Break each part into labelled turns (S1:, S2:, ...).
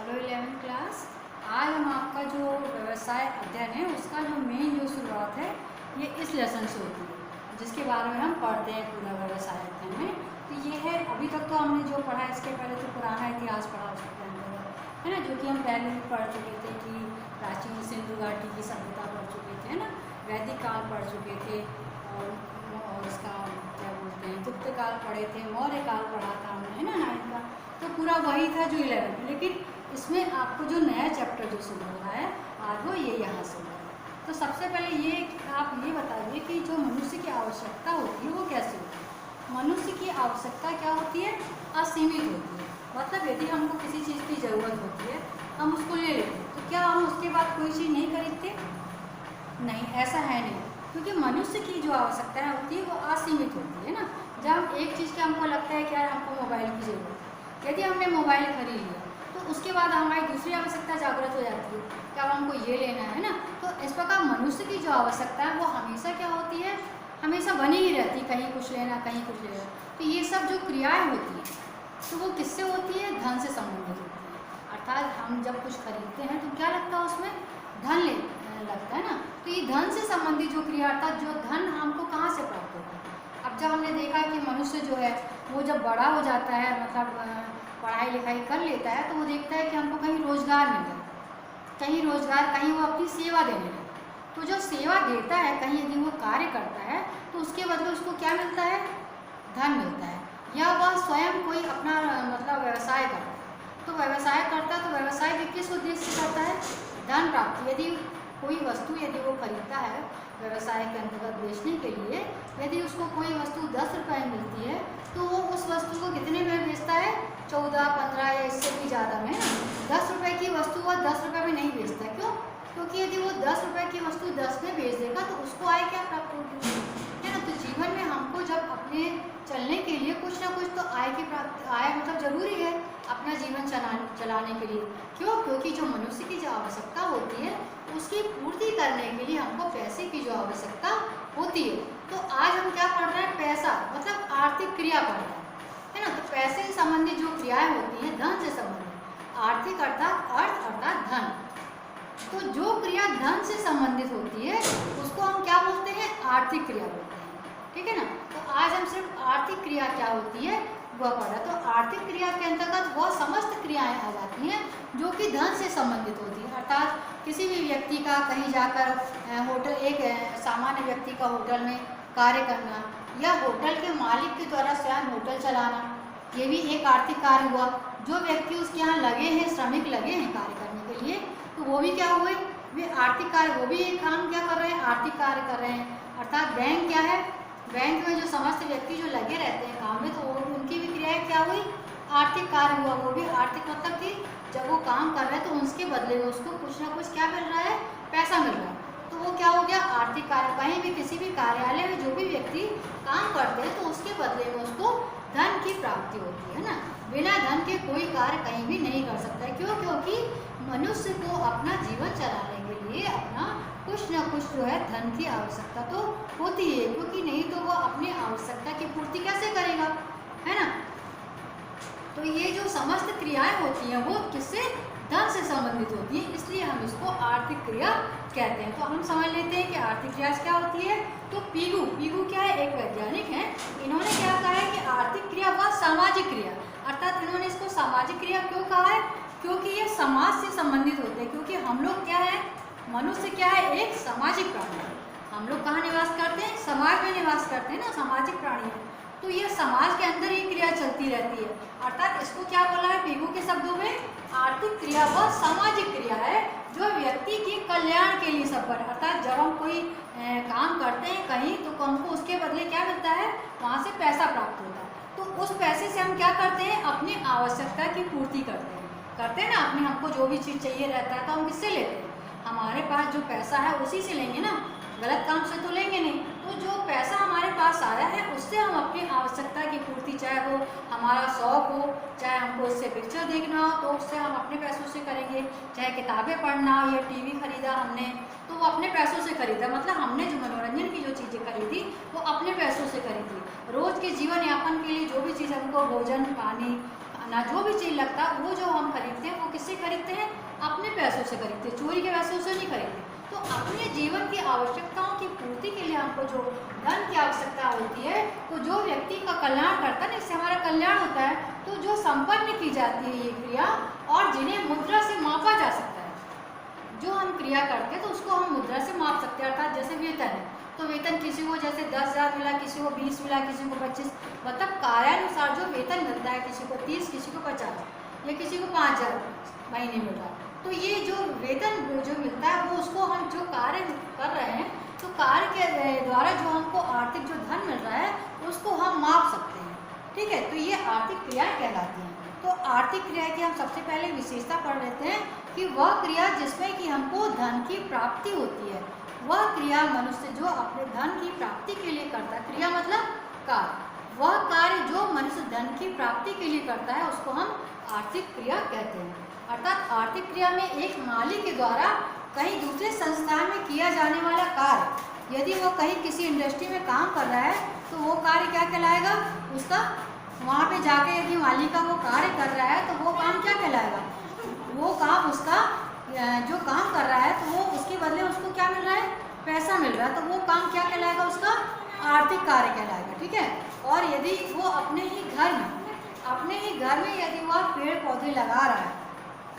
S1: Hello 11th class. आज हम आपका जो व्यवसाय अध्ययन है उसका जो मेन जो शुरुआत है ये इस लेसन से होती है, जिसके बारे में हम पढ़ते हैं पूरा व्यवसाय अध्ययन में। तो ये है, अभी तक तो हमने जो पढ़ा है इसके पहले तो पुराना इतिहास पढ़ा उसके अंतर्गत, है ना, जो कि हम पहले भी पढ़ चुके थे कि प्राचीन सिंधु घाटी की सभ्यता पढ़ चुके थे, है ना, वैदिक काल पढ़ चुके थे और इसका क्या बोलते हैं गुप्त काल पढ़े थे, मौर्य काल पढ़ा था हमने, है ना, 9th का। तो पूरा वही था जो 11th, लेकिन इसमें आपको जो नया चैप्टर जो शुरू हो रहा है आज वो ये यहाँ से हो रहा है। तो सबसे पहले ये आप ये बताइए कि जो मनुष्य की आवश्यकता होती है वो कैसे होती है। मनुष्य की आवश्यकता क्या होती है? असीमित होती है। मतलब यदि हमको किसी चीज़ की ज़रूरत होती है हम उसको ले लेते हैं, तो क्या हम उसके बाद कोई चीज़ नहीं खरीदते? नहीं, ऐसा है नहीं, क्योंकि मनुष्य की जो आवश्यकताएं होती है वो असीमित होती है ना। जब एक चीज़ का हमको लगता है कि यार हमको मोबाइल की ज़रूरत है, यदि हमने मोबाइल खरीद लिया तो उसके बाद हमारी दूसरी आवश्यकता जागृत हो जाती है कि अब हमको ये लेना है ना। तो इस प्रकार मनुष्य की जो आवश्यकता है वो हमेशा क्या होती है, हमेशा बनी ही रहती, कहीं कुछ लेना कहीं कुछ लेना। तो ये सब जो क्रियाएँ होती हैं तो वो किससे होती है? धन से संबंधित होती है। अर्थात हम जब कुछ खरीदते हैं तो क्या लगता है उसमें? धन लगता है ना। तो ये धन से संबंधित जो क्रिया, अर्थात जो धन हमको कहाँ से प्राप्त होता है। अब जब हमने देखा कि मनुष्य जो है वो जब बड़ा हो जाता है, मतलब पढ़ाई लिखाई कर लेता है, तो वो देखता है कि हमको कहीं रोजगार मिल जाए, कहीं रोजगार, कहीं वो अपनी सेवा देने लगे। तो जो सेवा देता है, कहीं यदि वो कार्य करता है तो उसके बदले उसको क्या मिलता है? धन मिलता है। या वह स्वयं कोई अपना मतलब व्यवसाय करता है, तो व्यवसाय करता है तो व्यवसाय भी किस उद्देश्य से करता है? धन प्राप्ति। यदि कोई वस्तु यदि वो खरीदता है व्यवसाय के अंतर्गत बेचने के लिए, यदि उसको कोई वस्तु 10 रुपये मिलती है तो वो उस वस्तु को कितने में बेचता है? 14, 15 या इससे भी ज़्यादा में। 10 रुपये की वस्तु वो 10 रुपये में नहीं बेचता। क्यों? क्योंकि यदि वो 10 रुपये की वस्तु 10 में बेच देगा तो उसको आय क्या प्राप्त होगी, है ना। तो जीवन में हमको जब अपने चलने के लिए कुछ ना कुछ तो आय की प्राप्ति, आय मतलब ज़रूरी है अपना जीवन चलाने के लिए। क्यों? क्योंकि जो मनुष्य की जो आवश्यकता होती है उसकी पूर्ति करने के लिए हमको पैसे की जो आवश्यकता होती है। तो आज हम क्या पढ़ रहे हैं? पैसा मतलब आर्थिक क्रिया पढ़ रहे हैं, है ना। तो पैसे से संबंधित जो क्रियाएं होती हैं धन से संबंधित, आर्थिक अर्थात अर्थ अर्थात धन। तो जो क्रिया धन से संबंधित होती है उसको हम क्या बोलते हैं? आर्थिक क्रिया बोलते हैं, ठीक है ना। तो आज हम सिर्फ आर्थिक क्रिया क्या होती है वह पढ़ा। तो आर्थिक क्रिया के अंतर्गत वह समस्त क्रियाएं आ जाती हैं जो कि धन से संबंधित होती है। अर्थात किसी भी व्यक्ति का कहीं जाकर होटल, एक सामान्य व्यक्ति का होटल में कार्य करना या होटल के मालिक के द्वारा स्वयं होटल चलाना, ये भी एक आर्थिक कार्य हुआ। जो व्यक्ति उसके यहाँ लगे हैं, श्रमिक लगे हैं कार्य करने के लिए, तो वो भी क्या हुए? वे आर्थिक कार्य, वो भी एक काम क्या कर रहे हैं? आर्थिक कार्य कर रहे हैं। अर्थात बैंक क्या है? बैंक में जो समस्त व्यक्ति जो लगे रहते हैं काम में, तो वो उनकी भी क्रियाएं क्या हुई? आर्थिक कार्य हुआ। वो भी आर्थिक मतलब कि जब वो काम कर रहे हैं तो उसके बदले में उसको कुछ ना कुछ क्या मिल रहा है? पैसा मिल रहा है। तो वो क्या हो गया? आर्थिक कार्य। कहीं भी किसी भी कार्यालय में जो भी व्यक्ति काम करते हैं तो उसके बदले में उसको धन की प्राप्ति होती है ना। बिना धन के कोई कार्य कहीं भी नहीं कर सकता है। क्यों? क्योंकि मनुष्य को अपना जीवन चलाने के लिए अपना कुछ न कुछ जो है धन की आवश्यकता तो होती है, क्योंकि नहीं तो वो अपनी आवश्यकता की पूर्ति कैसे करेगा, है ना। तो ये जो समस्त क्रियाएं होती हैं वो किससे? धन से संबंधित होती है, इसलिए हम इसको आर्थिक क्रिया कहते हैं। तो हम समझ लेते हैं कि आर्थिक क्रिया क्या होती है। तो पीगू क्या है? एक वैज्ञानिक है। इन्होंने क्या कहा है कि आर्थिक क्रिया व सामाजिक क्रिया, अर्थात इन्होंने इसको सामाजिक क्रिया क्यों कहा है? क्योंकि ये समाज से संबंधित होते हैं। क्योंकि हम लोग क्या है? मनुष्य क्या है? एक सामाजिक प्राणी है। हम लोग कहाँ निवास करते हैं? समाज में निवास करते हैं ना, सामाजिक प्राणी है। तो ये समाज के अंदर ये क्रिया चलती रहती है। अर्थात इसको क्या बोला है पीगू के शब्दों में? आर्थिक क्रिया व सामाजिक क्रिया है जो व्यक्ति के कल्याण के लिए सब पर। अर्थात जब हम कोई काम करते हैं कहीं तो हमको उसके बदले क्या मिलता है? वहाँ से पैसा प्राप्त होता है। तो उस पैसे से हम क्या करते हैं? अपनी आवश्यकता की पूर्ति करते हैं ना। अपने हमको जो भी चीज़ चाहिए रहता है तो हम किससे लेते हैं? हमारे पास जो पैसा है उसी से लेंगे ना, गलत काम से तो लेंगे नहीं। तो जो पैसा हमारे पास आया है उससे हम अपनी आवश्यकता की पूर्ति, चाहे वो हमारा शौक हो, चाहे हमको उससे पिक्चर देखना हो तो उससे हम अपने पैसों से करेंगे, चाहे किताबें पढ़ना हो या टीवी खरीदा हमने तो वो अपने पैसों से खरीदा। मतलब हमने जो मनोरंजन की जो चीज़ें खरीदी वो अपने पैसों से खरीदी। रोज़ के जीवन यापन के लिए जो भी चीज़ हमको, भोजन पानी ना जो भी चीज़ लगता है वो जो हम खरीदते हैं वो किससे खरीदते हैं? अपने पैसों से खरीदते हैं, चोरी के पैसों से नहीं खरीदते। तो अपने जीवन की आवश्यकताओं की पूर्ति के लिए हमको जो धन की आवश्यकता होती है, तो जो व्यक्ति का कल्याण करता है ना, इससे हमारा कल्याण होता है, तो जो संपन्न की जाती है ये क्रिया और जिन्हें मुद्रा से मापा जा सकता है, जो हम क्रिया करते हैं तो उसको हम मुद्रा से माप सकते हैं। अर्थात जैसे वेतन है तो वेतन किसी को जैसे 10,000 मिला, किसी को 20 मिला, किसी को 25, मतलब कार्यानुसार जो वेतन मिलता है, किसी को 30, किसी को 50 या किसी को 5,000 महीने मिल रहा है। तो ये जो वेतन जो मिलता है वो उसको हम जो कार्य कर रहे हैं तो कार्य के द्वारा जो हमको आर्थिक जो धन मिल रहा है उसको हम माप सकते हैं। ठीक है, तो ये आर्थिक क्रियाएं कहलाती हैं। तो आर्थिक क्रिया की हम सबसे पहले विशेषता पढ़ लेते हैं कि वह क्रिया जिसमें कि हमको धन की प्राप्ति होती है, वह क्रिया मनुष्य जो अपने धन की प्राप्ति के लिए करता है, क्रिया मतलब कार्य, वह कार्य जो मनुष्य धन की प्राप्ति के लिए करता है उसको हम आर्थिक क्रिया कहते हैं। अर्थात आर्थिक क्रिया में एक मालिक के द्वारा कहीं दूसरे संस्थान में किया जाने वाला कार्य, यदि वो कहीं किसी इंडस्ट्री में काम कर रहा है तो वो कार्य क्या कहलाएगा? उसका वहाँ पे जाके यदि मालिक का वो कार्य कर रहा है तो वो काम क्या कहलाएगा? वो काम उसका जो काम कर रहा है तो वो उसके बदले उसको क्या मिल रहा है? पैसा मिल रहा है, तो वो काम क्या कहलाएगा? उसका आर्थिक कार्य कहलाएगा। ठीक है, और यदि वो अपने ही घर में यदि वह पेड़ पौधे लगा रहा है,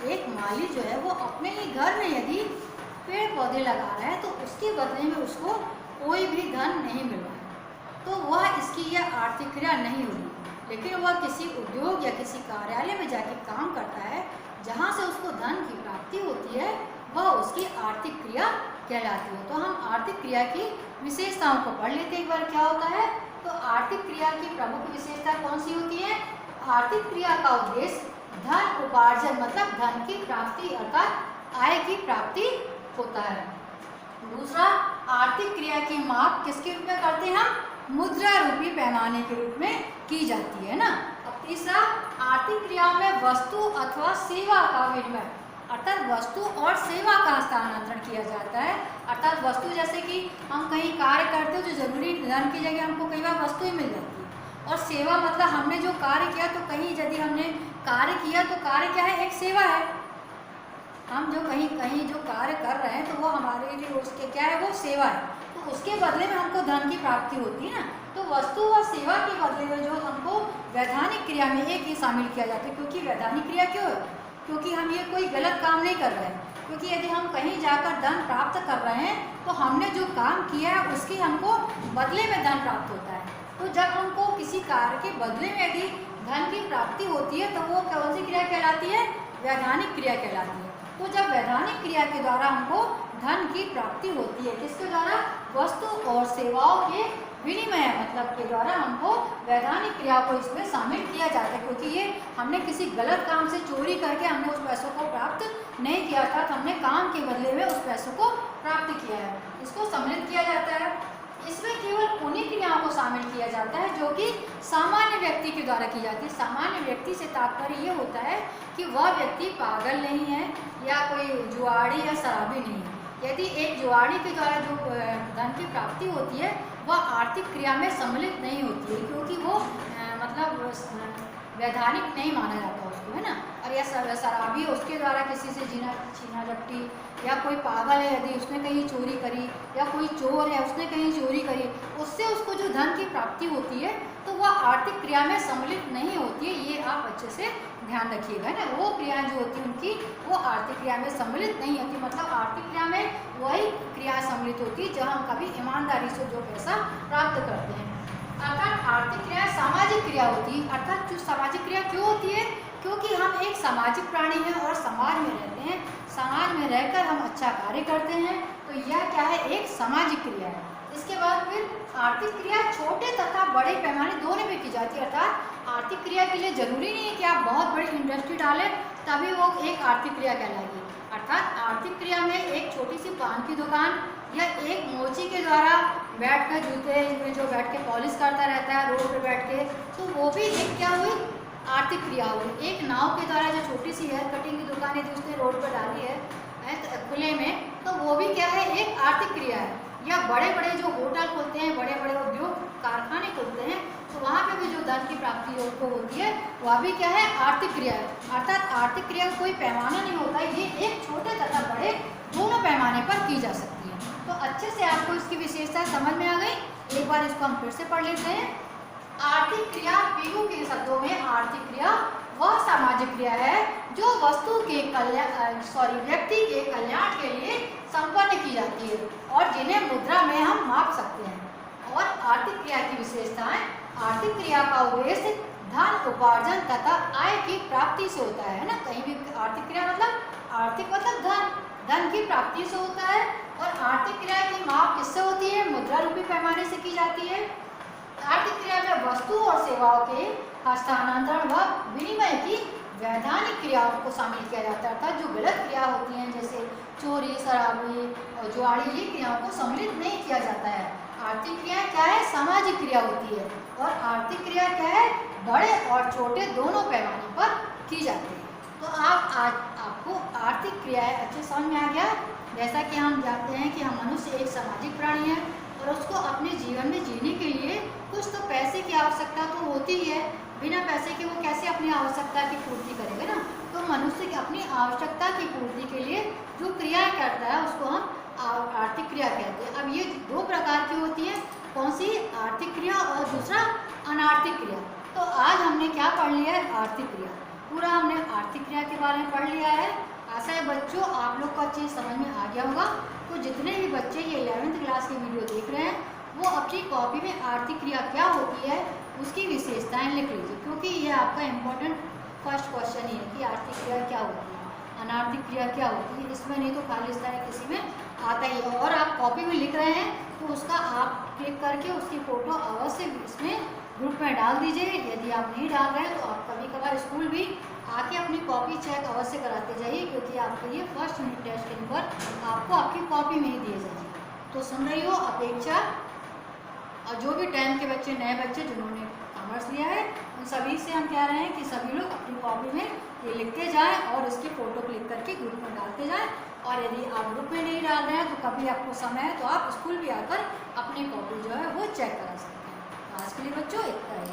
S1: एक माली जो है वो अपने ही घर में यदि पेड़ पौधे लगा रहा है तो उसके बदले में उसको कोई भी धन नहीं मिल रहा है, तो वह इसकी यह आर्थिक क्रिया नहीं होगी। लेकिन वह किसी उद्योग या किसी कार्यालय में जाके काम करता है जहाँ से उसको धन की प्राप्ति होती है, वह उसकी आर्थिक क्रिया कहलाती है। तो हम आर्थिक क्रिया की विशेषताओं को पढ़ लेते हैं एक बार क्या होता है। तो आर्थिक क्रिया की प्रमुख विशेषता कौन सी होती है? आर्थिक क्रिया का उद्देश्य धन उपार्जन मतलब धन की प्राप्ति अर्थात आय की प्राप्ति होता है। दूसरा, आर्थिक क्रिया की माप किसके रूप में करते हैं हम? मुद्रा रूपी पैमाने के रूप में की जाती है ना। अब तीसरा, आर्थिक क्रिया में वस्तु अथवा सेवा का विनिमय अर्थात वस्तु और सेवा का हस्तांतरण किया जाता है। अर्थात वस्तु जैसे कि हम कहीं कार्य करते हो तो जरूरी धन की जगह हमको कई बार वस्तु ही मिल जाती है, और सेवा मतलब हमने जो कार्य किया तो कहीं यदि हमने कार्य किया तो कार्य क्या है? एक सेवा है। हम जो कहीं जो कार्य कर रहे हैं तो वो हमारे लिए उसके क्या है? वो सेवा है, तो उसके बदले में हमको धन की प्राप्ति होती है ना। तो वस्तु व सेवा के बदले में जो हमको वैधानिक क्रिया में एक ही शामिल किया जाता है। क्योंकि वैधानिक क्रिया क्यों है? क्योंकि हम ये कोई गलत काम नहीं कर रहे हैं, क्योंकि यदि हम कहीं जाकर धन प्राप्त कर रहे हैं तो हमने जो काम किया है उसकी हमको बदले में धन प्राप्त होता है। तो जब हमको किसी कार्य के बदले में यदि धन की प्राप्ति होती है तो वो कौन सी क्रिया कहलाती है? वैधानिक क्रिया कहलाती है। तो जब वैधानिक क्रिया के द्वारा हमको धन की प्राप्ति होती है, किसके द्वारा? वस्तु और सेवाओं के विनिमय मतलब के द्वारा हमको वैधानिक क्रिया को इसमें शामिल किया जाता है। क्योंकि ये हमने किसी गलत काम से चोरी करके हमने उस पैसों को प्राप्त नहीं किया था, तो हमने काम के बदले में उस पैसों को प्राप्त किया है, इसको सम्मिलित किया जाता है। इसमें केवल उन्हीं क्रियाओं को शामिल किया जाता है जो कि सामान्य व्यक्ति के द्वारा की जाती है। सामान्य व्यक्ति से तात्पर्य ये होता है कि वह व्यक्ति पागल नहीं है या कोई जुआड़ी या शराबी नहीं है। यदि एक जुआड़ी के द्वारा जो धन की प्राप्ति होती है वह आर्थिक क्रिया में सम्मिलित नहीं होती है, क्योंकि वो मतलब वैधानिक नहीं माना जाता उसको, है ना। और या शराबी उसके द्वारा किसी से छीना झपटी, या कोई पागल है यदि उसने कहीं चोरी करी, या कोई चोर है उसने कहीं चोरी करी, उससे उसको जो धन की प्राप्ति होती है तो वह आर्थिक क्रिया में सम्मिलित नहीं होती है। ये आप अच्छे से ध्यान रखिएगा ना। वो क्रियाएं जो होती हैं उनकी वो आर्थिक क्रिया में सम्मिलित नहीं होती। मतलब आर्थिक क्रिया में वही क्रिया सम्मिलित होती है जहाँ हम कभी ईमानदारी से जो पैसा प्राप्त करते हैं। अर्थात आर्थिक क्रिया सामाजिक क्रिया होती है। अर्थात जो सामाजिक क्रिया क्यों होती है? क्योंकि हम एक सामाजिक प्राणी हैं और समाज में रहते हैं। समाज में रहकर हम अच्छा कार्य करते हैं, तो यह क्या है? एक सामाजिक क्रिया है। इसके बाद फिर आर्थिक क्रिया छोटे तथा बड़े पैमाने दोनों में की जाती है। अर्थात आर्थिक क्रिया के लिए जरूरी नहीं है कि आप बहुत बड़ी इंडस्ट्री डालें तभी वो एक आर्थिक क्रिया कहलाएगी। अर्थात आर्थिक क्रिया में एक छोटी सी पान की दुकान या एक मोची के द्वारा बैठ कर जूते में जो बैठ के पॉलिश करता रहता है रोड पे बैठ के, तो वो भी एक क्या हुई? आर्थिक क्रिया हुई। एक नाव के द्वारा जो छोटी सी हेयर कटिंग की दुकान है जो उसने रोड पर डाली है खुले में, तो वो भी क्या है? एक आर्थिक क्रिया है। या बड़े बड़े जो होटल खुलते हैं, बड़े बड़े उद्योग कारखाने खुलते हैं, तो वहाँ पे भी जो धन की प्राप्ति को होती है वह भी क्या है, आर्थिक क्रिया है। अर्थात आर्थिक क्रिया का कोई पैमाना नहीं होता, ये एक छोटे तथा बड़े दोनों पैमाने पर की जा सकती है। तो अच्छे से आपको इसकी विशेषता समझ में आ गई। एक बार इसको हम फिर से पढ़ लेते हैं। आर्थिक क्रिया पीयू के शब्दों में आर्थिक क्रिया वह सामाजिक क्रिया है जो वस्तु के व्यक्ति के कल्याण के लिए संपन्न की जाती है और जिन्हें मुद्रा में हम माप सकते हैं। और आर्थिक क्रिया की विशेषताएं, आर्थिक क्रिया का उद्देश्य धन उपार्जन तथा आय की प्राप्ति से होता है ना। कहीं भी आर्थिक क्रिया मतलब आर्थिक मतलब धन की प्राप्ति से होता है। और आर्थिक क्रिया की माप किससे होती है, मुद्रा रूपी पैमाने से की जाती है। आर्थिक क्रिया में वस्तु और सेवाओं के हस्तांतरण व विनिमय की वैधानिक क्रियाओं को शामिल किया जाता है। अर्थात जो गलत क्रिया होती हैं जैसे चोरी, शराबी और जुआड़ी, ये क्रियाओं को सम्मिलित नहीं किया जाता है। आर्थिक क्रिया क्या है, सामाजिक क्रिया होती है। और आर्थिक क्रिया क्या है, बड़े और छोटे दोनों पैमाने पर की जाती है। तो आपको आर्थिक क्रियाएं अच्छे समझ में आ गया। जैसा कि हम जानते हैं कि हम मनुष्य एक सामाजिक प्राणी है और उसको अपने जीवन में जीने के लिए कुछ तो पैसे की आवश्यकता तो होती ही है। बिना पैसे के वो कैसे अपनी आवश्यकता की पूर्ति करेगा ना। तो मनुष्य की अपनी आवश्यकता की पूर्ति के लिए जो क्रियाएं करता है उसको हम आर्थिक क्रिया कहते हैं। अब ये दो प्रकार की होती है, कौन सी, आर्थिक क्रिया और दूसरा अनार्थिक क्रिया। तो आज हमने क्या पढ़ लिया है, आर्थिक क्रिया। पूरा हमने आर्थिक क्रिया के बारे में पढ़ लिया है। आशा है बच्चों आप लोग को अच्छे समझ में आ गया होगा। तो जितने भी बच्चे ये 11वीं क्लास की वीडियो देख रहे हैं वो अपनी कॉपी में आर्थिक क्रिया क्या होती है उसकी विशेषताएं लिख लीजिए, क्योंकि ये आपका इम्पोर्टेंट फर्स्ट क्वेश्चन ही है कि आर्थिक क्रिया क्या होती है, अनार्थिक क्रिया क्या होती है। इसमें नहीं तो खाली इस तरह किसी में आता ही है। और आप कॉपी में लिख रहे हैं तो उसका आप क्लिक करके उसकी फ़ोटो अवश्य इसमें ग्रुप में डाल दीजिए। यदि आप नहीं डाल रहे हैं तो आप कभी कभार स्कूल भी आके अपनी कॉपी चेक अवश्य कराते जाइए, क्योंकि आपके ये फर्स्ट यूनिट टेस्ट के नंबर आपको आपकी कॉपी में ही दिए जाएंगे। तो सुन रही हो अपेक्षा। और जो भी 10th के बच्चे, नए बच्चे जिन्होंने कॉमर्स लिया है, उन सभी से हम कह रहे हैं कि सभी लोग अपनी कॉपी में ये लिखते जाएं और इसकी फ़ोटो क्लिक करके ग्रुप में डालते जाएं। और यदि आप ग्रुप में नहीं डाल रहे हैं तो कभी आपको समय है तो आप स्कूल भी आकर अपनी कॉपी जो है वो चेक करा सकते हैं। तो आज के लिए बच्चों इतना ही।